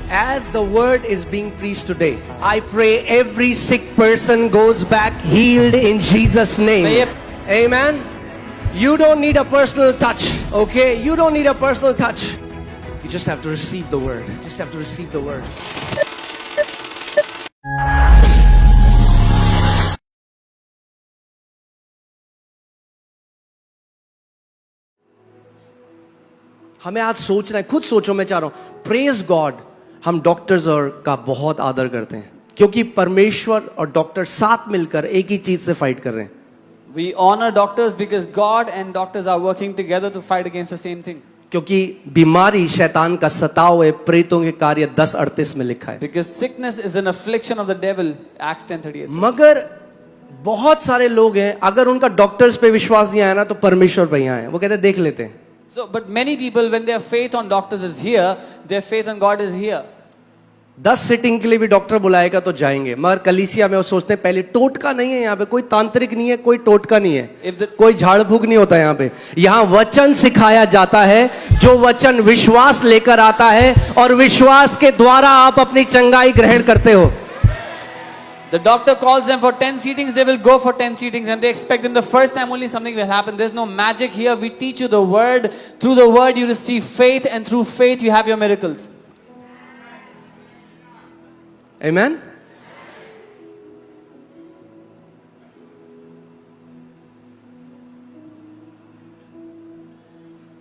As the word is being preached today, I pray every sick person goes back healed in Jesus' name. Amen. You don't need a personal touch, okay? You don't need a personal touch. You just have to receive the word. Just have to receive the word. हमें आज सोचना है, खुद सोचो, मैं चाह रहा हूं, प्रेज गॉड, हम डॉक्टर्स और का बहुत आदर करते हैं क्योंकि परमेश्वर और डॉक्टर साथ मिलकर एक ही चीज से फाइट कर रहे हैं. We honor doctors because God and doctors are working together to fight against the same thing. क्योंकि बीमारी शैतान का सताव है, प्रेतों के कार्य 10:38 में लिखा है. Because sickness is an affliction of the devil, Acts 10:38. मगर बहुत सारे लोग हैं, अगर उनका डॉक्टर्स पे विश्वास नहीं आया ना तो परमेश्वर पे यहाँ है, वो कहते हैं देख लेते हैं. So, but many people, when their faith on doctors is here, their faith on God is here. 10 seating के लिए भी डॉक्टर बुलाएगा तो जाएंगे, मगर कलीसिया में वो सोचते हैं पहले टोटका नहीं है, यहाँ पे कोई तांत्रिक नहीं है, कोई टोटका नहीं है, कोई झाड़ फूक नहीं होता यहाँ पे. यहाँ वचन सिखाया जाता है, जो वचन विश्वास लेकर आता है और विश्वास के द्वारा आप अपनी चंगाई ग्रहण करते हो. The doctor calls them for 10 seatings, they will go for 10 seatings and they expect in the first time only something will happen. There's no magic here. We teach you the word. Through the word you receive faith and through faith you have your miracles. Amen.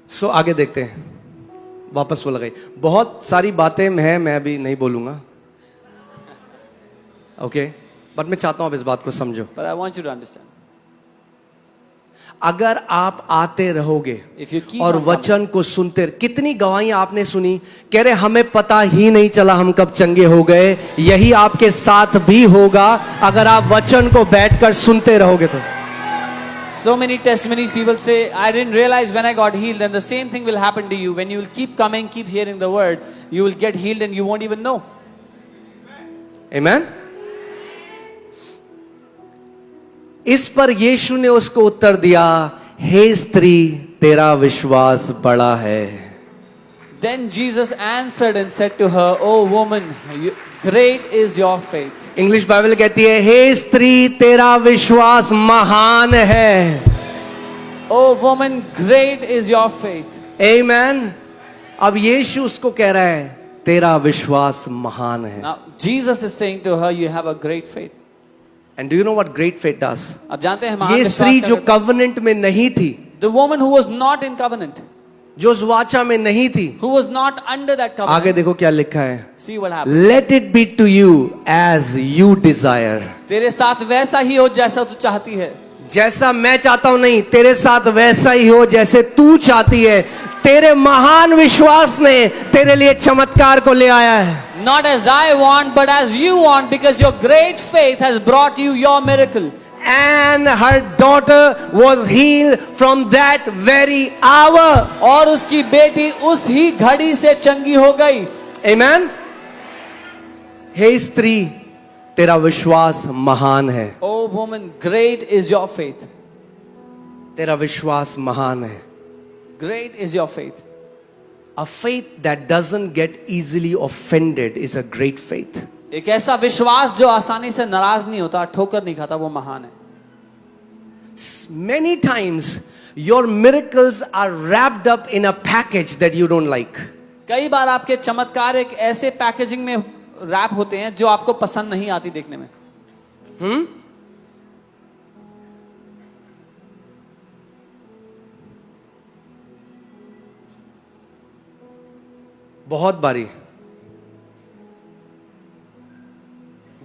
So आगे देखते हैं. वापस वो लगाई, बहुत सारी बातें मैं अभी नहीं बोलूंगा, ओके, बट मैं चाहता हूं आप इस बात को समझो. But I want you to understand. अगर आप आते रहोगे If you keep और on वचन को सुनते, कितनी गवाहियां आपने सुनी, कह रहे हमें पता ही नहीं चला हम कब चंगे हो गए. यही आपके साथ भी होगा अगर आप वचन को बैठकर सुनते रहोगे तो. So many testimonies, people say, I didn't realize when I got healed, and the same thing will happen to you. When you will keep coming, keep hearing the word, you will get healed and you won't even know. Amen. इस पर यीशु ने उसको उत्तर दिया, हे स्त्री तेरा विश्वास बड़ा है. Then Jesus answered and said to her, O woman, great is your faith. English Bible कहती है, हे स्त्री तेरा विश्वास महान है. O woman, great is your faith. Amen. अब यीशु उसको कह रहा है, तेरा विश्वास महान है. Now Jesus is saying to her, you have a great faith. And do you know what great faith does? अब जानते हैं महान ये विश्वास स्त्री क्या जो करता है? कवनेंट में नहीं थी, The woman who was not in covenant, जो उस वाचा में नहीं थी, who was not under that covenant. आगे देखो क्या लिखा है, See what happened. let it be to you as you desire. तेरे साथ वैसा ही हो जैसा तू चाहती है. जैसा मैं चाहता हूं नहीं, तेरे साथ वैसा ही हो जैसे तू चाहती है. तेरे महान विश्वास ने तेरे लिए चमत्कार को ले आया है. Not as I want, but as you want, because your great faith has brought you your miracle. And her daughter was healed from that very hour. और उसकी बेटी उस ही घड़ी से चंगी हो गई. Amen. हे स्त्री तेरा विश्वास महान है. Oh woman, great is your faith. तेरा विश्वास महान है. Great is your faith. A faith that doesn't get easily offended is a great faith. एक ऐसा विश्वास जो आसानी से नाराज नहीं होता, ठोकर नहीं खाता, वो महान है. Many times your miracles are wrapped up in a package that you don't like. कई बार आपके चमत्कार एक ऐसे पैकेजिंग में रैप होते हैं जो आपको पसंद नहीं आती देखने में. बहुत बारी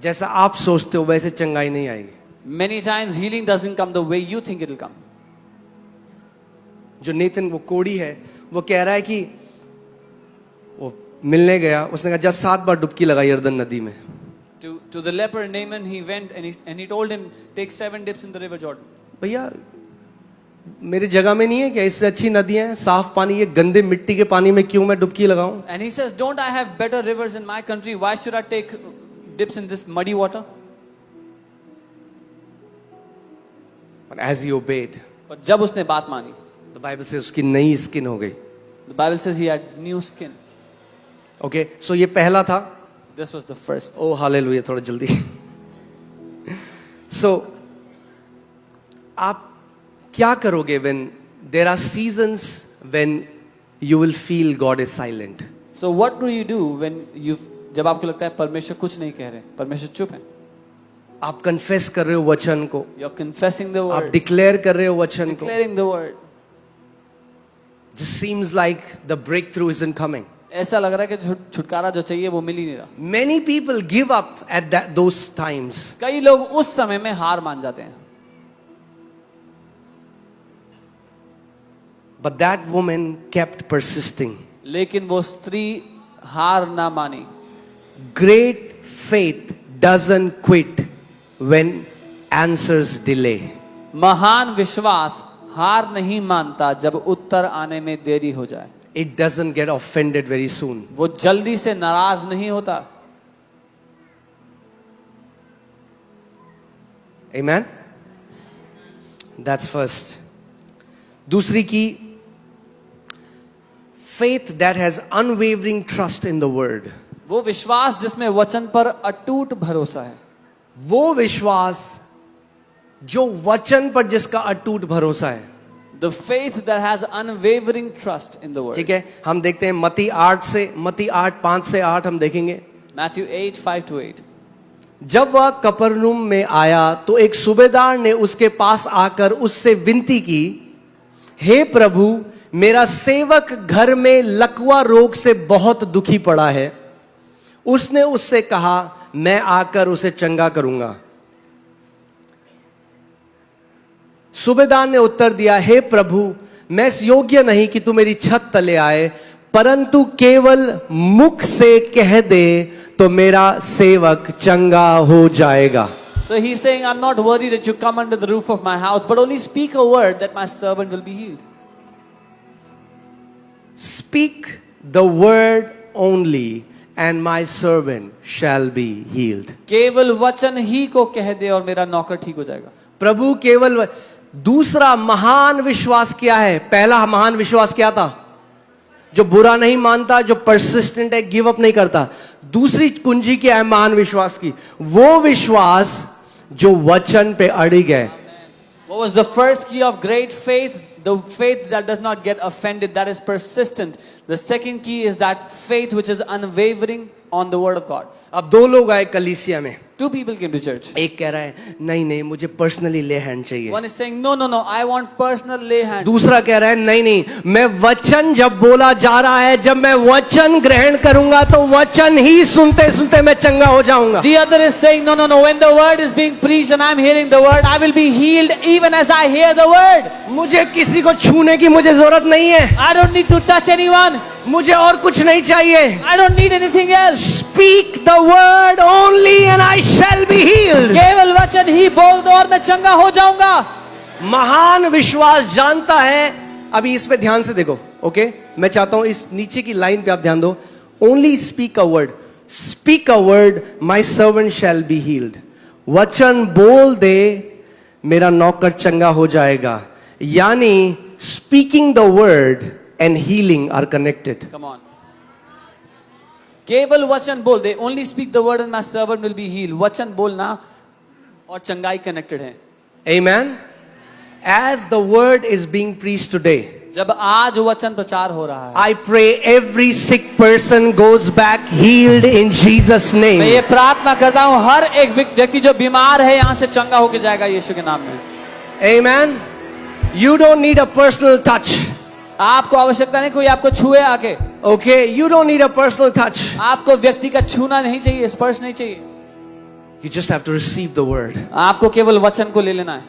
जैसा आप सोचते हो वैसे चंगाई नहीं आएगी. Many times healing doesn't come the way you think it will come. जो नेतन वो कोड़ी है, वो कह रहा है कि वो मिलने गया, उसने कहा जा 7 बार डुबकी लगा यर्दन नदी में. To the leper Naaman, he went and he told him, take 7 dips in the river Jordan. भैया मेरे जगह में नहीं है क्या, इससे अच्छी नदियां हैं, साफ पानी, ये गंदे मिट्टी के पानी में क्यों मैं डुबकी लगाऊं? And he says, don't I have better rivers in my country? Why should I take dips in this muddy water? But as he obeyed, और जब उसने बात मानी, the Bible says उसकी नई स्किन हो गई. the Bible says he had new skin. Okay, so ये पहला था. This was the first. Oh hallelujah, थोड़ा जल्दी. सो आप क्या करोगे when there are seasons when you will feel God is silent? So what do you do when जब आपको लगता है परमेश्वर कुछ नहीं कह रहे, परमेश्वर चुप है? आप कन्फेस कर रहे हो वचन को, You're confessing the आप word, डिक्लेयर कर रहे हो वचन को. declaring the word. Just seems like the breakthrough isn't coming. ऐसा लग रहा है कि छुटकारा जो चाहिए वो मिल ही नहीं रहा. Many people give up at those times. कई लोग उस समय में हार मान जाते हैं. But that woman kept persisting. लेकिन वो स्त्री हार ना मानी. Great faith doesn't quit when answers delay. महान विश्वास हार नहीं मानता जब उत्तर आने में देरी हो जाए. It doesn't get offended very soon. वो जल्दी से नाराज नहीं होता. Amen? That's first. दूसरी की, faith that has unwavering trust in the word. वो विश्वास जिसमें वचन पर अटूट भरोसा है. वो विश्वास जो वचन पर जिसका अटूट भरोसा है. The faith that has unwavering trust in the word. ठीक है, हम देखते हैं मत्ती 8 5 से 8 हम देखेंगे. Matthew 8 5 to 8. जब वह कफरनहूम में आया तो एक सूबेदार ने उसके पास आकर उससे विनती की, हे प्रभु, मेरा सेवक घर में लकवा रोग से बहुत दुखी पड़ा है. उसने उससे कहा, मैं आकर उसे चंगा करूंगा. सूबेदार ने उत्तर दिया, हे प्रभु, मैं इस योग्य नहीं कि तू मेरी छत तले आए, परंतु केवल मुख से कह दे तो मेरा सेवक चंगा हो जाएगा. So he's saying, I'm not worthy that you come under the roof of my house, but only speak a word that my servant will be healed. Speak the word only and my servant shall be healed. केवल वचन ही को कह दे और मेरा नौकर ठीक हो जाएगा. प्रभु केवल. दूसरा महान विश्वास क्या है? पहला महान विश्वास क्या था? जो बुरा नहीं मानता, जो परसिस्टेंट है, गिव अप नहीं करता. दूसरी कुंजी क्या है महान विश्वास की? वो विश्वास जो वचन पे अड़िग है. What was the first key of great faith? The faith that does not get offended, that is persistent. The second key is that faith which is unwavering on the word of God. अब दो लोग आए कलीसिया में. Two people came to church. एक कह रहा है, नहीं नहीं, मुझे पर्सनली ले हैंड चाहिए. One is saying, no, no, no, I want personal lay hand. दूसरा कह रहा है, नहीं नहीं, मैं वचन जब बोला जा रहा है, जब मैं वचन ग्रहण करूंगा तो वचन ही सुनते सुनते मैं चंगा हो जाऊंगा. The other is saying, no, no, no, when the word is being preached and I'm hearing the word, I will be healed even as I hear the word. मुझे किसी को छूने की मुझे जरूरत नहीं है. I don't need to touch anyone. मुझे और कुछ नहीं चाहिए. I don't need anything else. Speak the word only and I shall be healed. केवल वचन ही बोल दो और मैं चंगा हो जाऊंगा. महान विश्वास जानता है. अभी इस पे ध्यान से देखो. ओके, मैं चाहता हूं इस नीचे की लाइन पे आप ध्यान दो. Only speak a word. Speak a word, my servant shall be healed. वचन बोल दे, मेरा नौकर चंगा हो जाएगा. यानी speaking the word and healing are connected. Come on. केवल वचन बोल दे. Only speak the word and my servant will be healed. वचन बोलना और चंगाई connected है. Amen. As the word is being preached today, जब आज वचन प्रचार हो रहा है, I pray every sick person goes back healed in Jesus' मैं ये name. प्रार्थना करता हूँ हर एक व्यक्ति जो बीमार है यहाँ से चंगा होकर जाएगा यीशु के नाम में. Amen. You don't need a personal touch. आपको आवश्यकता नहीं कोई आपको छुए आके. Okay, you don't need a personal touch. आपको व्यक्ति का छूना नहीं चाहिए, स्पर्श नहीं चाहिए. You just have to receive the word. आपको केवल वचन को ले लेना है.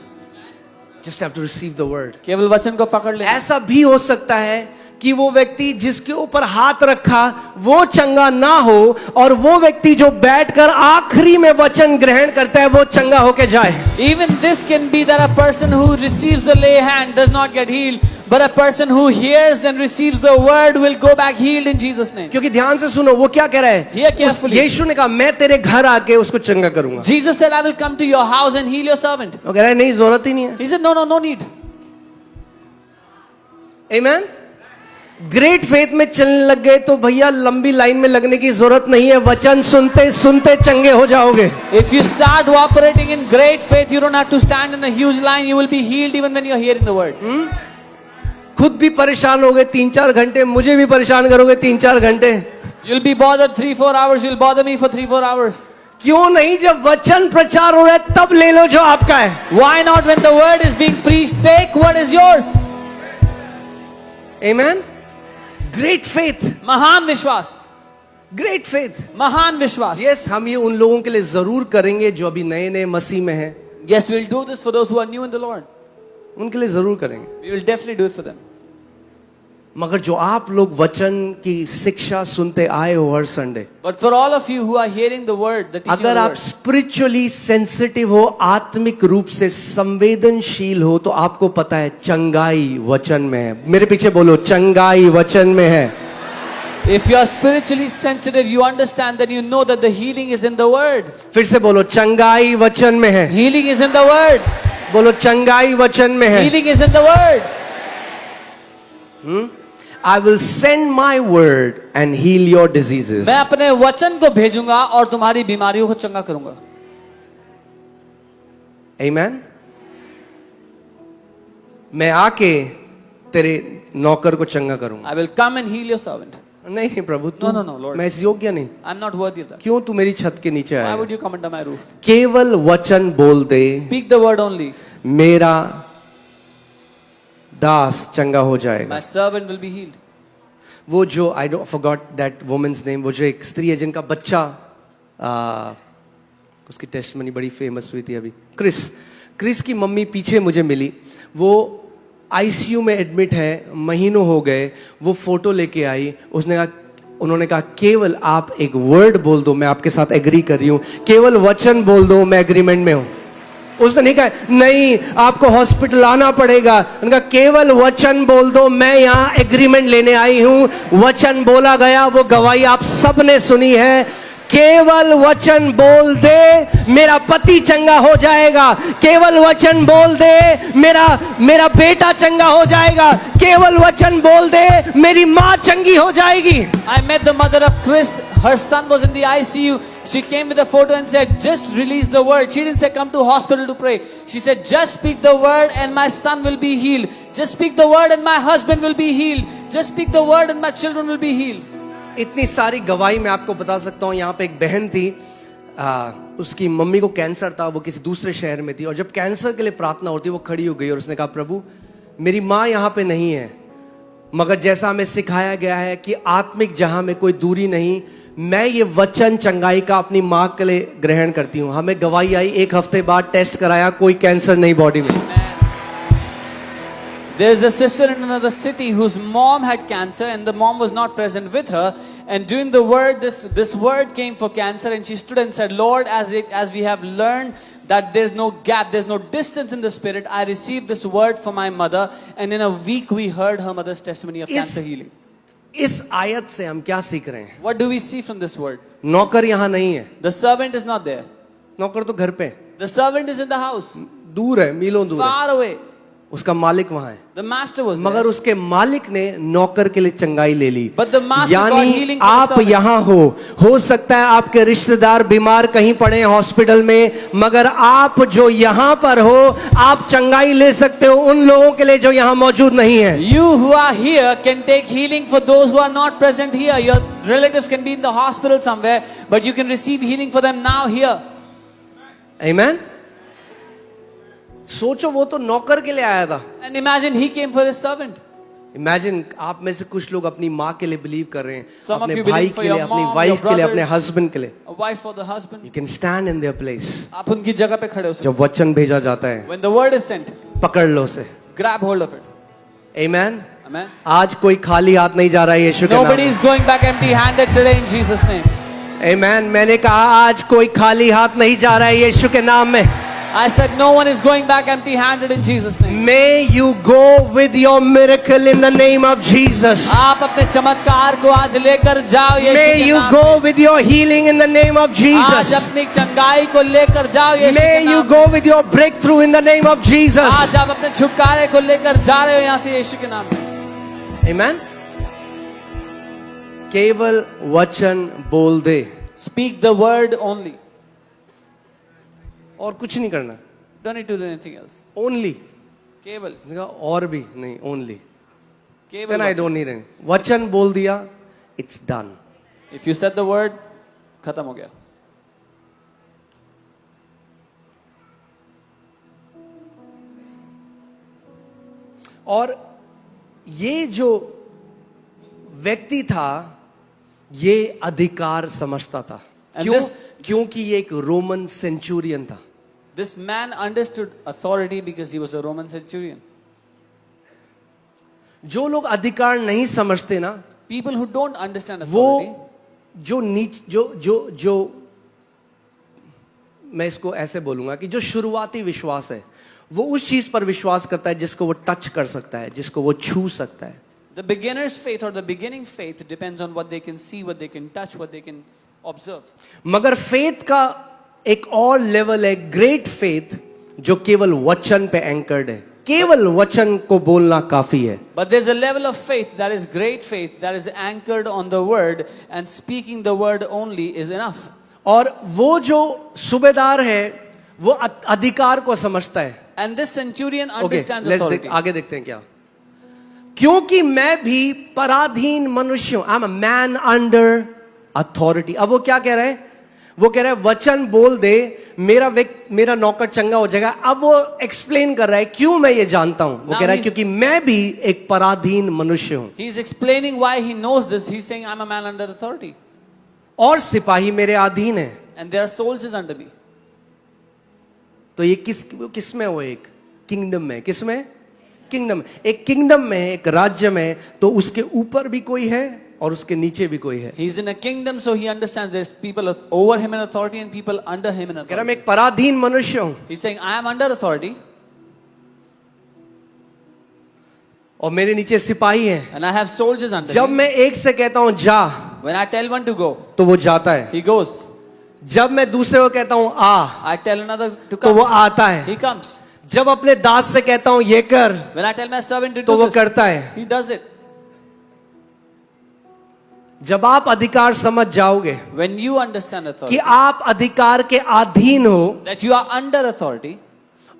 Just have to receive the word. केवल वचन को पकड़ लेना. ऐसा भी हो सकता है कि वो व्यक्ति जिसके ऊपर हाथ रखा वो चंगा ना हो और वो व्यक्ति जो बैठकर आखिरी में वचन ग्रहण करता है वो चंगा होके जाए. Even this can be that a person who receives the lay hand does not get healed, but a person who hears and receives the word will go back healed in Jesus' name. क्योंकि ध्यान से सुनो वो क्या कह रहा है. Hear carefully. यीशु ने कहा मैं तेरे घर आके उसको चंगा करूंगा. Jesus said, I will come to your house and heal your servant. वो कह रहा है नहीं, जरूरत ही नहीं है. He said, no, no, no need. Amen. Great faith में चलने लग गए तो भैया लंबी लाइन में लगने की जरूरत नहीं है, वचन सुनते सुनते चंगे हो जाओगे। If you start operating in great faith, you don't have to stand in a huge line. You will be healed even when you are hearing the word. खुद भी परेशान हो गए 3-4 घंटे, मुझे भी परेशान करोगे 3-4 घंटे। You'll be bothered 3-4 hours. You'll bother me for 3-4 hours. क्यों नहीं, जब वचन प्रचार हो रहा है तब ले लो जो आपका है। Why not when the word is being preached? Take what is yours. Amen. Great faith, महान विश्वास, ग्रेट फेथ। महान विश्वास. यस, हम ये उन लोगों के लिए जरूर करेंगे जो अभी नए नए मसीह में हैं, Yes, we'll do this for those who are new in the Lord. उनके लिए जरूर करेंगे। We will definitely do it for them. मगर जो आप लोग वचन की शिक्षा सुनते आए हो हर Sunday, But for all of you who are hearing the word, the teaching of अगर the आप word, स्पिरिचुअली सेंसिटिव हो, आत्मिक रूप से संवेदनशील हो, तो आपको पता है चंगाई वचन में है। मेरे पीछे बोलो, चंगाई वचन में है। if you are spiritually sensitive, you understand that you know that the healing is in the word. फिर से बोलो, चंगाई वचन में है। Healing is in the word. बोलो, चंगाई वचन में है। Healing is in the word. I will send my word and heal your diseases. मैं अपने वचन को भेजूंगा और तुम्हारी बीमारियों को चंगा करूंगा। Amen. मैं आके तेरे नौकर को चंगा करूंगा। I will come and heal your servant. नहीं नहीं प्रभु, तू, No, Lord. मैं इस योग्य नहीं। I'm not worthy of that. क्यों तू मेरी छत के नीचे Why आया? would you come under my roof? केवल वचन बोल दे, Speak the word only. मेरा दास चंगा हो जाएगा। My servant will be healed. वो जो I don't forgot that women's नेम, वो जो एक स्त्री है जिनका बच्चा, उसकी टेस्टमनी बड़ी फेमस हुई थी अभी, क्रिस की मम्मी पीछे मुझे मिली। वो आईसीयू में एडमिट है, महीनों हो गए। वो फोटो लेके आई, उन्होंने कहा केवल आप एक वर्ड बोल दो, मैं आपके साथ एग्री कर रही हूं, केवल वचन बोल दो, मैं एग्रीमेंट में हूं। उसने नहीं कहा नहीं आपको हॉस्पिटल आना पड़ेगा, उनका केवल वचन बोल दो, मैं यहाँ एग्रीमेंट लेने आई हूं। वचन बोला गया, वो गवाही आप सबने सुनी है। केवल वचन बोल दे, मेरा पति चंगा हो जाएगा। केवल वचन बोल दे, मेरा बेटा चंगा हो जाएगा। केवल वचन बोल दे, मेरी माँ चंगी हो जाएगी। I met the mother of Chris. Her son was in the ICU. She came with a photo and said, just release the word. She didn't say come to hospital to pray. She said, just speak the word and my son will be healed. Just speak the word and my husband will be healed. Just speak the word and my children will be healed. इतनी सारी गवाही मैं आपको बता सकता हूँ। यहाँ पे एक बहन थी, उसकी मम्मी को कैंसर था, वो किसी दूसरे शहर में थी, और जब कैंसर के लिए प्रार्थना होती वो खड़ी हो गई और उसने कहा प्रभु मेरी माँ यहाँ पे नहीं है, मगर जैसा हमें सिखाया गया है कि आत्मिक जहां में कोई दूरी नहीं, मैं ये वचन चंगाई का अपनी माँ के लिए ग्रहण करती हूँ। हमें गवाही आई, 1 हफ्ते बाद टेस्ट कराया, कोई कैंसर नहीं बॉडी में। There's a sister in another city whose mom had cancer and the mom was not present with her. And during the word, this word came for cancer, and she stood and said, Lord, as we have learned that there's no gap, there's no distance in the spirit, I received this word for my mother. And in a week we heard her mother's testimony of cancer healing. इस आयत से हम क्या सीख रहे हैं? What do we see from this word? नौकर यहाँ नहीं है, The servant is not there. नौकर तो घर पे है, The servant is in the house, दूर है, मीलों दूर है, far away. उसका मालिक वहां है, The master was मगर there. उसके मालिक ने नौकर के लिए चंगाई ले ली। But the master got यानी healing for the आप servant. यहाँ हो सकता है आपके रिश्तेदार बीमार कहीं पड़े हैं हॉस्पिटल में, मगर आप जो यहाँ पर हो आप चंगाई ले सकते हो उन लोगों के लिए जो यहाँ मौजूद नहीं है। You who are here can take healing for those who are not present here. Your relatives can be in the hospital somewhere, but you can receive healing for them now here. Amen? सोचो, वो तो नौकर के लिए आया था। And imagine he came for his servant. Imagine आप में से कुछ लोग अपनी माँ के लिए बिलीव कर रहे हैं, Some of अपने you भाई believe for के लिए, your अपनी mom, वाइफ your के लिए, अपने brothers. हस्बैंड के लिए। A wife for the husband. You can stand in their place. आप उनकी जगह पे खड़े हो सकते जब वचन भेजा जाता है हो. When the word is sent, पकड़ लो उसे। grab hold of it. Amen. Amen. आज कोई खाली हाथ नहीं जा रहा है यीशु के नाम Nobody is going back empty-handed today in Jesus' name. में। आमेन। मैंने कहा आज कोई खाली हाथ नहीं जा रहा है यीशु के नाम में। I said no one is going back empty-handed in Jesus' name. May you go with your miracle in the name of Jesus. आप अपने चमत्कार को आज लेकर जाओ यीशु May के you नाम go में. with your healing in the name of आज Jesus. अपनी चंगाई को लेकर जाओ यीशु के May you नाम go में. with your breakthrough in the name of Jesus. आज आप अपने छुटकारे को लेकर जा रहे हो यहाँ से यीशु के नाम में. Amen. केवल वचन बोल दे, Speak the word only. और कुछ नहीं करना, Don't need to do anything else. Only. Keval. और भी नहीं, only. Keval. Then I vachan. don't need any. वचन बोल दिया, it's done. If you said the word, khatam ho gaya. और ये जो व्यक्ति था, ये अधिकार समझता था। And क्यों? this- क्योंकि ये एक रोमन सेंचुरियन था। This man understood authority because he was a Roman centurion. जो लोग अधिकार नहीं समझते ना, People who don't understand वो authority, जो नीच जो जो जो मैं इसको ऐसे बोलूंगा कि जो शुरुआती विश्वास है, वो उस चीज पर विश्वास करता है जिसको वो टच कर सकता है, जिसको वो छू सकता है। the beginner's faith or the beginning faith depends on what they can see, what they can touch, what they can observe. मगर फेथ का एक और लेवल है, ग्रेट फेथ, जो केवल वचन पे एंकर्ड है। केवल वचन को बोलना काफी है। But there's a level of faith that is great faith that is anchored on the word, and speaking the word only is enough. और वो जो सूबेदार है, वो अधिकार को समझता है। And this centurion okay, understands authority. आगे देखते हैं क्या। क्योंकि मैं भी पराधीन मनुष्य हूं, I am a man under authority. अब वो क्या कह रहा है? वो कह रहा है वचन बोल दे, मेरा नौकर चंगा हो जाएगा। अब वो एक्सप्लेन कर रहा है क्यों मैं ये जानता हूं। वो Now कह रहा है he's- क्योंकि मैं भी एक पराधीन मनुष्य हूं He's explaining why he knows this. He's saying, I'm a man under authority. और सिपाही मेरे अधीन है। And there are soldiers under me. तो ये किस में, वो एक किंगडम में, किस में? किंगडम। एक किंगडम में, एक राज्य में, तो उसके ऊपर भी कोई है और उसके नीचे भी कोई है। He's in a kingdom, so he understands there's people over him in authority and people under him in कह रहा authority. मैं एक पराधीन मनुष्य हूं He's saying, I am under authority और मेरे नीचे सिपाही हैं। and I have soldiers under जब me. मैं एक से कहता हूं जा, When I tell one to go, तो वो जाता है। he goes. जब मैं दूसरे को कहता हूं आ, I tell another to तो वो come, आता है। he comes. जब अपने दास से कहता हूं ये कर, When I tell my servant to तो do वो this, करता है। he does it. जब आप अधिकार समझ जाओगे When you understand कि authority, आप अधिकार के अधीन हो that you are under authority,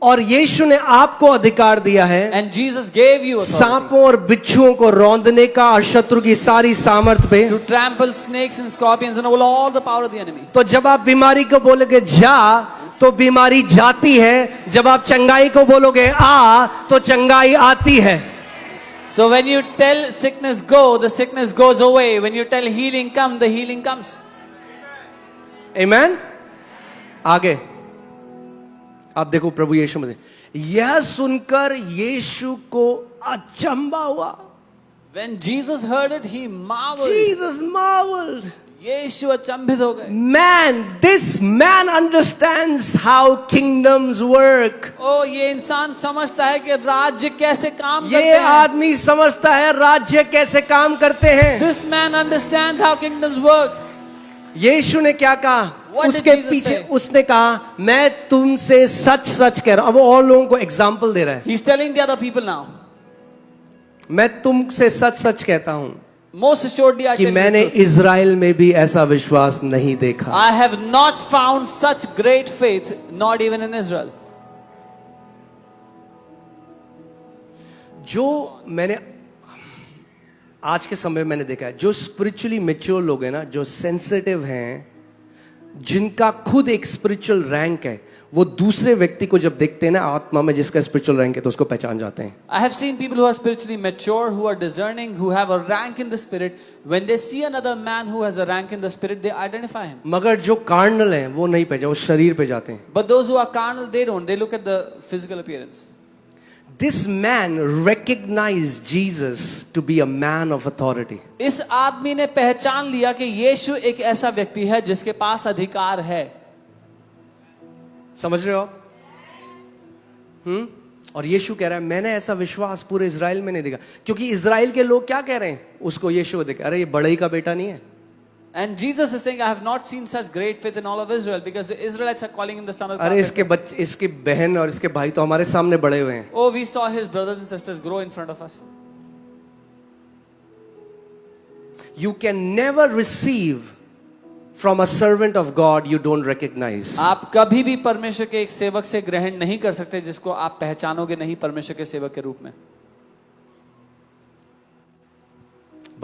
और यीशु ने आपको अधिकार दिया है and Jesus gave you authority सांपों और बिच्छुओं को रौंदने का और शत्रु की सारी सामर्थ पे, to trample snakes and scorpions and all the power of the enemy. तो जब आप बीमारी को बोलोगे जा, तो बीमारी जाती है। जब आप चंगाई को बोलोगे आ, तो चंगाई आती है। So when you tell sickness go, the sickness goes away. When you tell healing come, the healing comes. आमेन। आगे आप देखो, प्रभु यीशु मसीह, यह सुनकर यीशु को अचंभा हुआ। When Jesus heard it, he marveled. Jesus marveled. यीशु अचंभित हो गए। This man understands how kingdoms work. ओ ये इंसान समझता है कि राज्य कैसे काम ये करते हैं। आदमी समझता है राज्य कैसे काम करते हैं। This man understands how kingdoms work. यीशु ने क्या कहा? What did उसके Jesus पीछे say? उसने कहा मैं तुमसे सच सच कह रहा हूं। अब वो और लोगों को एग्जाम्पल दे रहा है। He's telling the other people now. मैं तुमसे सच सच कहता हूं Most assuredly, I कि tell you मैंने the truth. इज़राइल में भी ऐसा विश्वास नहीं देखा। I have not found such great faith, not even in Israel. जो मैंने आज के समय में मैंने देखा है, जो स्पिरिचुअली मेच्योर लोग हैं ना, जो सेंसिटिव हैं, जिनका खुद एक स्पिरिचुअल रैंक है, वो दूसरे व्यक्ति को जब देखते हैं ना आत्मा में जिसका स्पिरिचुअल रैंक है, तो उसको पहचान जाते हैं। I have seen people who are spiritually mature, who are discerning, who have a rank in the spirit. When they see another man who has a rank in the spirit, they identify him. मगर जो carnal हैं वो नहीं पहचान, वो शरीर पे जाते हैं। But those who are carnal, they don't. They look at the physical appearance. This man recognized Jesus to be a man of authority. इस आदमी ने पहचान लिया कि यीशु एक ऐसा व्यक्ति है जिसके पास अधिकार है। समझ रहे हो आप? और यीशु कह रहा है मैंने ऐसा विश्वास पूरे इज़राइल में नहीं देखा। क्योंकि इज़राइल के लोग क्या कह रहे हैं उसको, यीशु को देख, अरे ये बड़ई का बेटा नहीं है। And Jesus is saying, I have not seen such great faith in all of Israel, because the Israelites are calling him the son of God. अरे इसके बच्चे, इसकी बहन और इसके भाई तो हमारे सामने बड़े हुए हैं। Oh, we saw his brothers and sisters grow in front of us. You can never receive from a servant of God you don't recognize. आप कभी भी परमेश्वर के एक सेवक से ग्रहण नहीं कर सकते जिसको आप पहचानोगे नहीं परमेश्वर के सेवक के रूप में।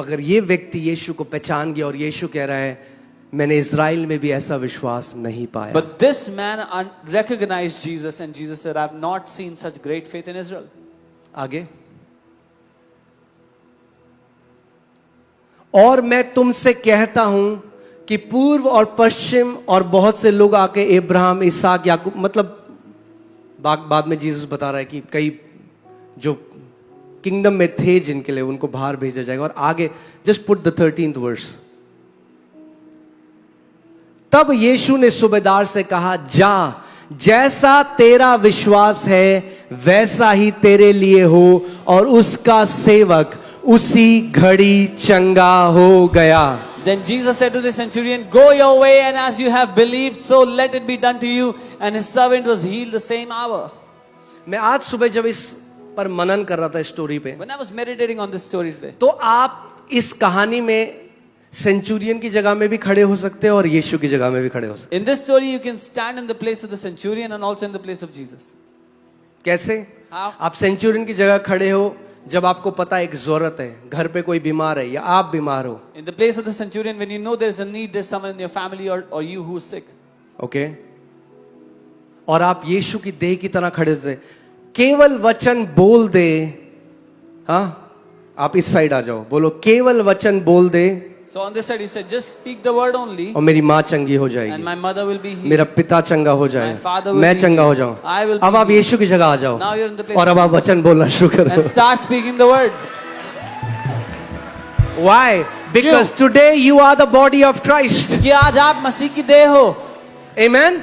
मगर ये व्यक्ति यीशु को पहचान गया और यीशु कह रहा है मैंने इज़राइल में भी ऐसा विश्वास नहीं पाया। But this man recognized Jesus and Jesus said, I've not seen such great faith in Israel. आगे, और मैं तुमसे कहता हूं कि पूर्व और पश्चिम और बहुत से लोग आके इब्राहिम, इसहाक, याकूब, मतलब बाद में जीसस बता रहा है कि कई जो किंगडम में थे जिनके लिए उनको बाहर भेजा जाएगा। और आगे just put the 13th verse. तब यीशु ने सूबेदार से कहा, जा, जैसा तेरा विश्वास है वैसा ही तेरे लिए हो। और उसका सेवक उसी घड़ी चंगा हो गया। Then Jesus said to the centurion, go your way, and as you have believed, so let it be done to you. And his servant was healed the same hour. मैं आज सुबह जब इस पर मनन कर रहा था स्टोरी पे, When I was meditating on this story today, तो आप इस कहानी में सेंचुरियन की जगह में भी खड़े हो सकते हैं और यीशु की जगह में भी खड़े हो सकते in this story you can stand in the place of the centurion and also in the place of Jesus. हैं। कैसे? How? आप सेंचुरियन की जगह खड़े हो जब आपको पता है एक जरूरत है, घर पे कोई बीमार है या आप बीमार हो। In the place of the centurion, when you know there's a need, there's someone in your family or you who's sick. Okay, और आप यीशु की देह की तरह खड़े होते, केवल वचन बोल दे। हाँ, आप इस साइड आ जाओ, बोलो केवल वचन बोल दे So on this side you said, just speak the word only, और मेरी माँ चंगी हो and जाएगी, my mother will be healed. मेरा पिता चंगा हो My जाए, father will मैं be चंगा हो healed. जाऊं। I will अब be आप healed. यीशु की जगह आ जाओ Now you're in the place और अब आप वचन बोलना शुरू करो। and start speaking the word. Why? Because today you are the body of Christ. कि आज आप मसीह की देह हो। Amen.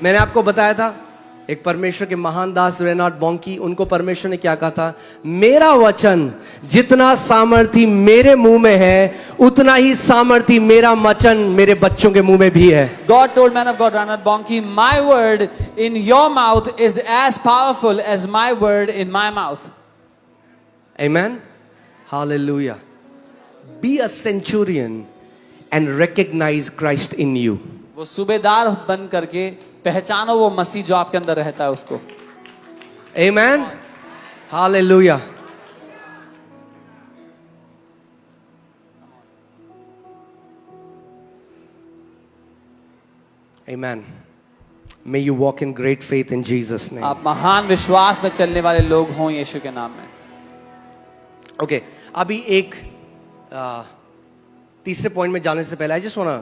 मैंने आपको बताया था एक परमेश्वर के महान दास रेनार्ड बॉन्की, उनको परमेश्वर ने क्या कहा था, मेरा वचन जितना सामर्थी मेरे मुंह में है उतना ही सामर्थी मेरा वचन मेरे बच्चों के मुंह में भी है। God told man of God Reinhard Bonnke, my word in your mouth is as powerful as my word in my mouth. Amen. Hallelujah. Be a centurion and recognize Christ in you. वो सूबेदार बन करके पहचानो वो मसीह जो आपके अंदर रहता है उसको। Amen. Hallelujah. Amen. May you walk in great faith in Jesus' name. आप महान विश्वास में चलने वाले लोग हों यीशु के नाम में। Okay, अभी एक तीसरे पॉइंट में जाने से पहले I just wanna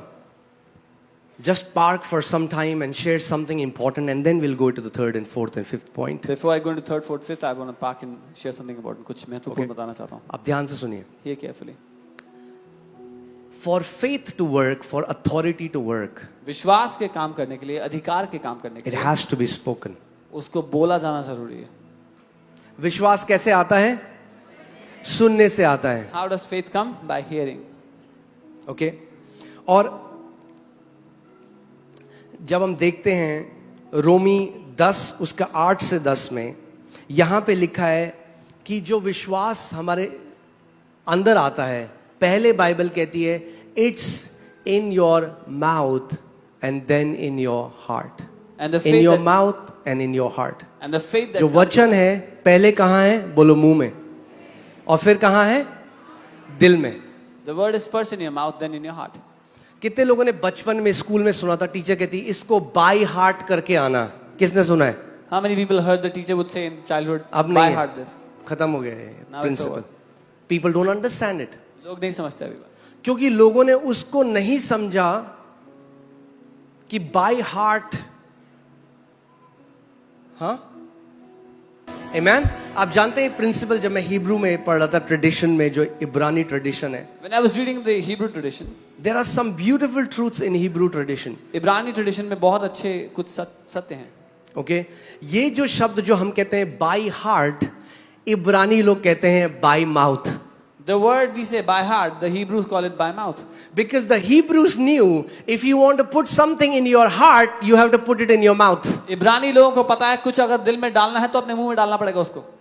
just park for some time and share something important, and then we'll go to the third and fourth and fifth point. Before I go into third, fourth, fifth, I want to park and share something important. कुछ महत्वपूर्ण बताना चाहता हूँ। आप ध्यान से सुनिए। Hear carefully. For faith to work, for authority to work, विश्वास के काम करने के लिए, अधिकार के काम करने के it लिए has to be spoken. उसको बोला जाना जरूरी है। विश्वास कैसे आता है? सुनने से आता है। How does faith come? By hearing. Okay, और जब हम देखते हैं रोमी 10 उसका 8 से 10 में यहां पे लिखा है कि जो विश्वास हमारे अंदर आता है, पहले बाइबल कहती है it's in your mouth and then in your heart, And the in faith your that, mouth and in your heart. and the faith that जो comes- वचन है पहले कहाँ है? बोलो मुंह में, और फिर कहाँ है? दिल में। the word is first in your mouth, then in your heart. कितने लोगों ने बचपन में स्कूल में सुना था, टीचर कहती इसको बाय हार्ट करके आना? किसने सुना है? How many people heard the teacher would say in childhood, अब by नहीं है, heart this? खत्म हो गया है Now it's principle. over. People don't understand it, लोग नहीं समझते अभी बात। क्योंकि लोगों ने उसको नहीं समझा कि बाय हार्ट। हाँ, आमेन। आप जानते हैं प्रिंसिपल, जब मैं हिब्रू में पढ़ रहा था, ट्रेडिशन में जो इब्रानी ट्रेडिशन है, When I was reading the Hebrew tradition, there are some beautiful truths in Hebrew tradition. इब्रानी ट्रेडिशन में बहुत अच्छे कुछ सत्य हैं। ओके, ये जो शब्द जो हम कहते हैं बाय हार्ट, इब्रानी लोग कहते हैं bye mouth. The word we say by heart, the Hebrews call it by mouth. Because the Hebrews knew if you want to put something in your heart, you have to put it in your mouth. इब्रानी लोगों को पता है कुछ अगर दिल में डालना है तो अपने मुंह में डालना पड़ेगा उसको।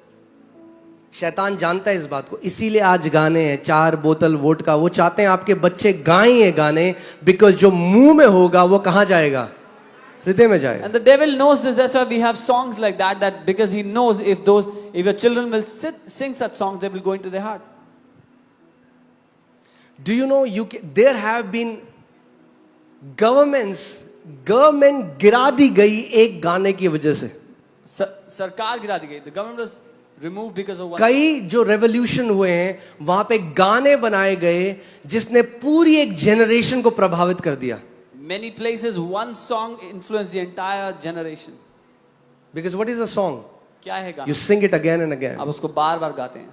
शैतान जानता है इस बात को, इसीलिए आज गाने हैं 4 बोतल वोडका। वो चाहते हैं आपके बच्चे गाएं ये गाने, बिकॉज जो मुंह में होगा वो कहां जाएगा? हृदय में जाएगा। And the devil knows this. That's why we have songs like that. That because he knows if your children will sing such songs, they will go into their heart. Do you know there have been government गिरा दी गई एक गाने की वजह से। सरकार गिरा दी गई। The government was removed because of one. कई जो रेवोल्यूशन हुए हैं वहां पे गाने बनाए गए जिसने पूरी एक जनरेशन को प्रभावित कर दिया। Many places one song influenced the entire generation. Because what is a song? क्या है गाना? You sing it again and again. आप उसको बार-बार गाते हैं।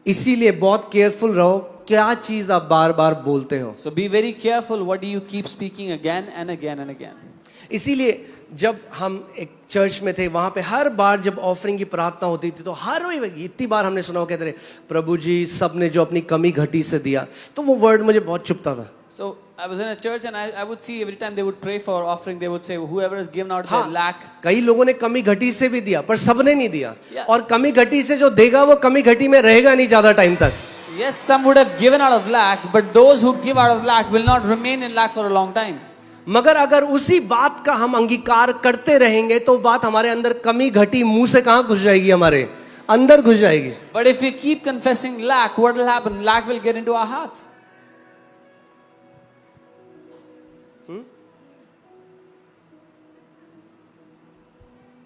इसीलिए बहुत केयरफुल रहो क्या चीज आप बार-बार बोलते हो। So be very careful what do you keep speaking again and again and again. इसीलिए जब हम एक चर्च में थे वहां पे हर बार जब ऑफरिंग की प्रार्थना होती थी तो हर इतनी बार हमने सुना, वो कहते रहे प्रभु जी सबने जो अपनी कमी घटी से दिया, तो वो वर्ड मुझे बहुत चुभता था। So I was in a church and I would see every time they would pray for offering, they would say whoever has given out their lack. कई लोगों ने कमी घटी से भी दिया पर सबने नहीं दिया। Yeah. और कमी घटी से जो देगा वो कमी घटी में रहेगा नहीं ज्यादा टाइम तक। Yes, some would have given out of lack, but those who give out of lack will not remain in lack for a long time. मगर अगर उसी बात का हम अंगीकार करते रहेंगे तो बात हमारे अंदर कमी घटी मुंह से कहां घुस जाएगी, हमारे अंदर घुस जाएगी। But if we keep confessing lack, what will happen? Lack will get into our hearts.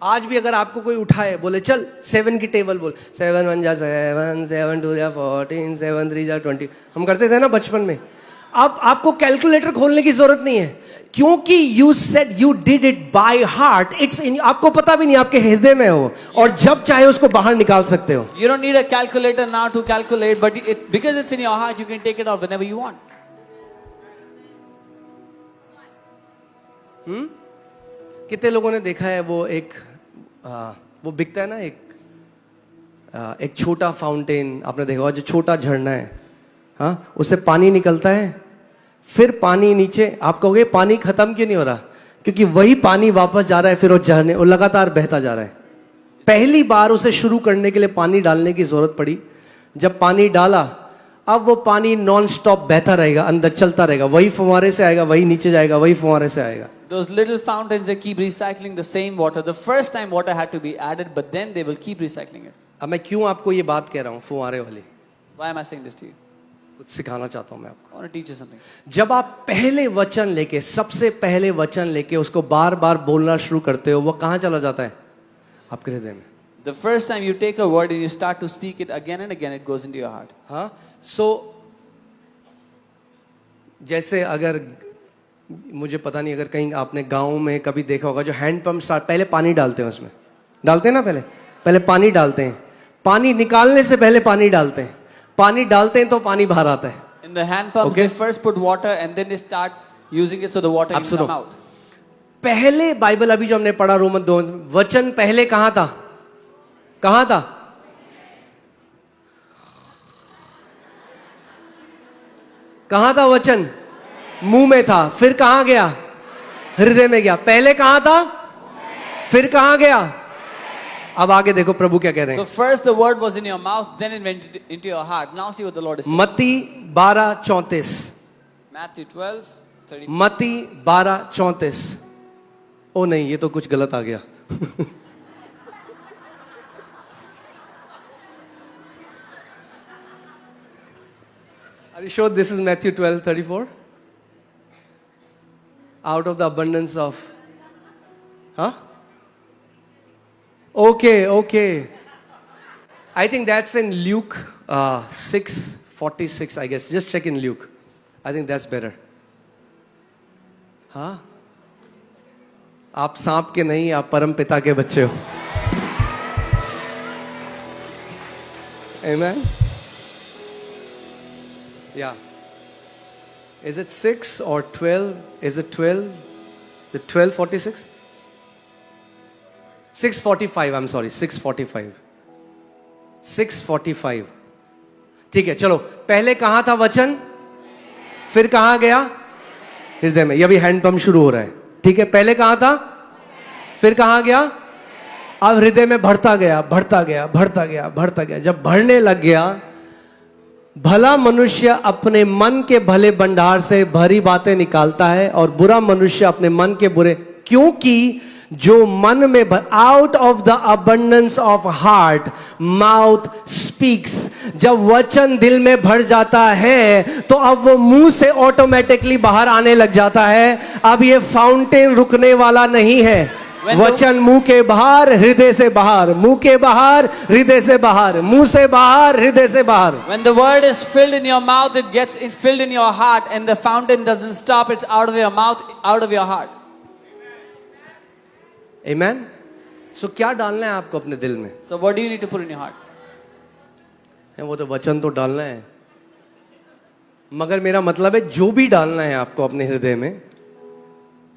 आज भी अगर आपको कोई उठाए बोले चल 7 की टेबल बोल, 7 1 जा 7, 7 2 जा 14, 7 3 जा 20, हम करते थे ना बचपन में। अब आपको कैलकुलेटर खोलने की जरूरत नहीं है क्योंकि you said you did it by heart. It's in, आपको पता भी नहीं आपके हृदय में हो और जब चाहे उसको बाहर निकाल सकते हो। You don't need a calculator now to calculate, but because it's in your heart, you can take it out whenever you want. कितने लोगों ने देखा है वो वो बिकता है ना एक छोटा फाउंटेन, आपने देखा होगा जो छोटा झरना है, हाँ उससे पानी निकलता है, फिर पानी नीचे, आप कहोगे पानी खत्म क्यों नहीं हो रहा? क्योंकि वही पानी वापस जा रहा है, फिर वो झरने वो लगातार बहता जा रहा है। पहली बार उसे शुरू करने के लिए पानी डालने की जरूरत पड़ी, जब पानी डाला अब वो पानी नॉन स्टॉप बहता रहेगा, अंदर चलता रहेगा, वही फुहारे से आएगा, वही नीचे जाएगा, वही फुहारे से आएगा। Those little fountains, they keep recycling the same water. The first time water had to be added, but then they will keep recycling it. अब मैं क्यों आपको ये बात कह रहा हूँ फुहारे वाली? Why am I saying this to you? कुछ सिखाना चाहता हूँ मैं आपको। I want to teach you something. जब आप पहले वचन लेके, सबसे पहले वचन लेके उसको बार बार बोलना शुरू करते हो, वो कहाँ चला जाता है? आपके हृदय में। The first time you take a word and you start to speak it again and again, it goes into your heart. हाँ, so जैसे अगर मुझे पता नहीं, अगर कहीं आपने गांव में कभी देखा होगा जो हैंडपंप स्टार्ट, पहले पानी डालते हैं उसमें, डालते हैं ना, पहले पानी डालते हैं, पानी निकालने से पहले पानी डालते हैं, पानी डालते हैं तो पानी बाहर आता है। In the hand pumps, they first put water and then they start using it so the water can come out. पहले बाइबल अभी जो हमने पढ़ा रोमन 2, वचन पहले कहां था? कहां था? कहां था वचन? मुंह में था, फिर कहां गया? हृदय में गया। पहले कहां था, फिर कहां गया? अब आगे देखो प्रभु क्या कह रहे हैं। So first the word was in your mouth, then it went into your heart. Now see what the Lord is saying. मत्ती 12:34, Matthew 12:34. मत्ती 12:34। ओ नहीं, ये तो कुछ गलत आ गया। Are you sure this is Matthew 12:34? Out of the abundance of, huh? Okay. I think that's in Luke 6:46, I guess. Just check in Luke. I think that's better. हाँ? आप सांप के नहीं, आप परम पिता के बच्चे हो। Amen? Yeah. Is it 6 or 12? Is it 12? Is it 12:46? 6:45, I'm sorry, 6:45. 6:45. ठीक है, चलो, पहले कहां था वचन, फिर कहां गया? हृदय में। ये अभी हैंड पंप शुरू हो रहा है, ठीक है? पहले कहां था, फिर कहां गया? अब हृदय में बढ़ता गया, बढ़ता गया, बढ़ता गया, बढ़ता गया। जब बढ़ने लग गया, भला मनुष्य अपने मन के भले भंडार से भरी बातें निकालता है और बुरा मनुष्य अपने मन के बुरे, क्योंकि जो मन में out of the abundance of heart mouth speaks. जब वचन दिल में भर जाता है तो अब वो मुंह से ऑटोमेटिकली बाहर आने लग जाता है। अब ये फाउंटेन रुकने वाला नहीं है। वचन मुंह के बाहर, हृदय से बाहर, मुंह के बाहर, हृदय से बाहर, मुंह से बाहर, हृदय से बाहर। When the word is filled in your mouth, it gets filled in your heart, and the fountain doesn't stop. It's out of your mouth, out of your heart. Amen? So क्या डालना है आपको अपने दिल में? So what do you need to put in your heart? वो तो वचन तो डालना है, मगर मेरा मतलब है जो भी डालना है आपको अपने हृदय में,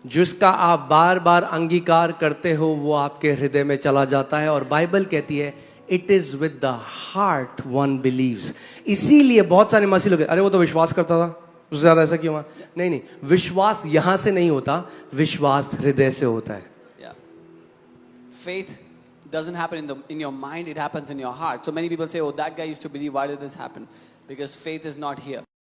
जिसका आप बार बार अंगीकार करते हो, वो आपके हृदय में चला जाता है। और बाइबल कहती है it is with the heart one beliefs. इसीलिए बहुत सारे मसीह लोग, अरे वो तो विश्वास करता था, उससे ज्यादा ऐसा क्यों हुआ? नहीं नहीं, विश्वास यहां से नहीं होता, विश्वास हृदय से होता है। Faith doesn't happen in your mind, it happens in your heart. So many people say, oh, that guy used to believe, why did this happen? Because faith is not here.